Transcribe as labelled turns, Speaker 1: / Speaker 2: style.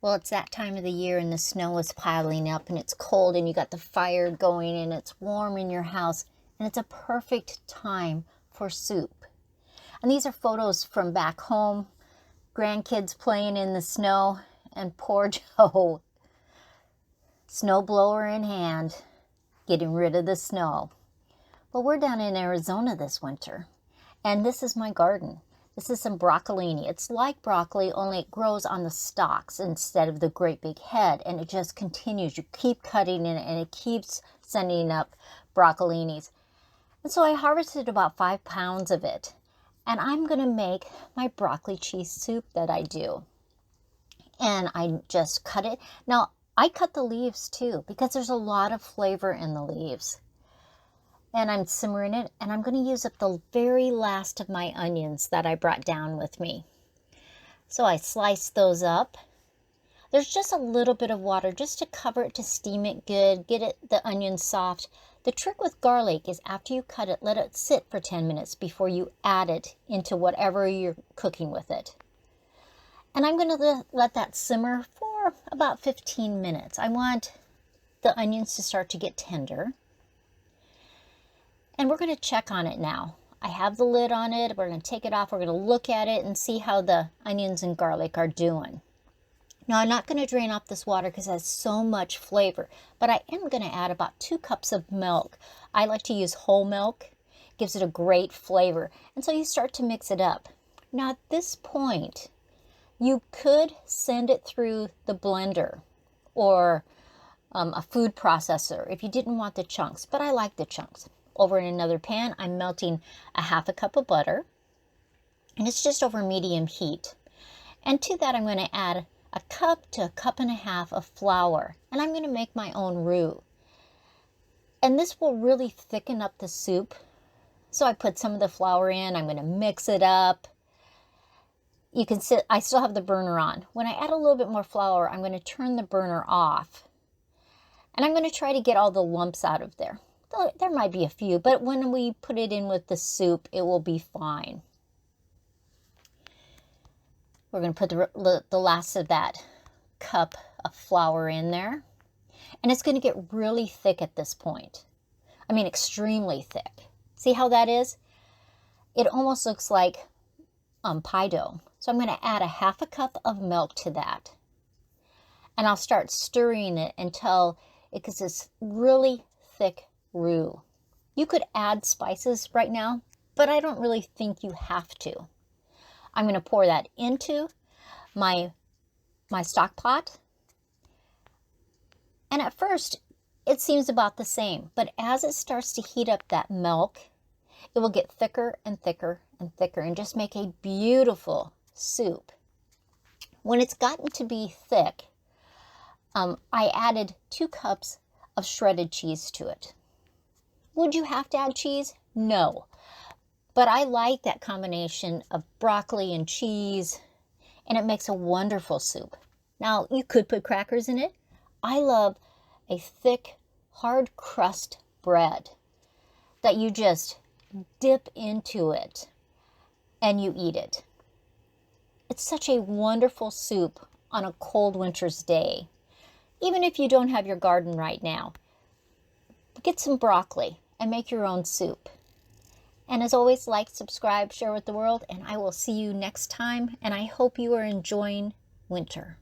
Speaker 1: Well, it's that time of the year and the snow is piling up and it's cold and you got the fire going and it's warm in your house and it's a perfect time for soup. And these are photos from back home, grandkids playing in the snow, and poor Joe, snowblower in hand, getting rid of the snow. Well, we're down in Arizona this winter and this is my garden. This is some broccolini. It's like broccoli, only it grows on the stalks instead of the great big head, and it just continues. You keep cutting it, and it keeps sending up broccolinis. And so I harvested about 5 pounds of it, and I'm going to make my broccoli cheese soup that I do. And I just cut it. Now, I cut the leaves too, because there's a lot of flavor in the leaves. And I'm simmering it, and I'm going to use up the very last of my onions that I brought down with me. So I sliced those up. There's just a little bit of water just to cover it, to steam it good, get the onions soft. The trick with garlic is after you cut it, let it sit for 10 minutes before you add it into whatever you're cooking with it. And I'm going to let that simmer for about 15 minutes. I want the onions to start to get tender. And we're going to check on it now. I have the lid on it. We're going to take it off. We're going to look at it and see how the onions and garlic are doing. Now, I'm not going to drain off this water because it has so much flavor, but I am going to add about 2 cups of milk. I like to use whole milk. It gives it a great flavor. And so you start to mix it up. Now, at this point, you could send it through the blender or a food processor if you didn't want the chunks, but I like the chunks. Over in another pan, I'm melting a 1/2 cup of butter, and it's just over medium heat. And to that, I'm going to add a cup to 1.5 cups of flour, and I'm going to make my own roux. And this will really thicken up the soup. So I put some of the flour in. I'm going to mix it up. You can see I still have the burner on. When I add a little bit more flour, I'm going to turn the burner off, and I'm going to try to get all the lumps out of there. There might be a few, but when we put it in with the soup, it will be fine. We're going to put the last of that cup of flour in there. And it's going to get really thick at this point. I mean, extremely thick. See how that is? It almost looks like pie dough. So I'm going to add a 1/2 cup of milk to that. And I'll start stirring it until it gets this really thick roux. You could add spices right now, but I don't really think you have to. I'm going to pour that into my stock pot. And at first, it seems about the same, but as it starts to heat up that milk, it will get thicker and thicker and thicker and just make a beautiful soup. When it's gotten to be thick, I added 2 cups of shredded cheese to it. Would you have to add cheese? No. But I like that combination of broccoli and cheese, and it makes a wonderful soup. Now, you could put crackers in it. I love a thick, hard crust bread that you just dip into it and you eat it. It's such a wonderful soup on a cold winter's day. Even if you don't have your garden right now, get some broccoli and make your own soup. And as always, like, subscribe, share with the world, and I will see you next time. And I hope you are enjoying winter.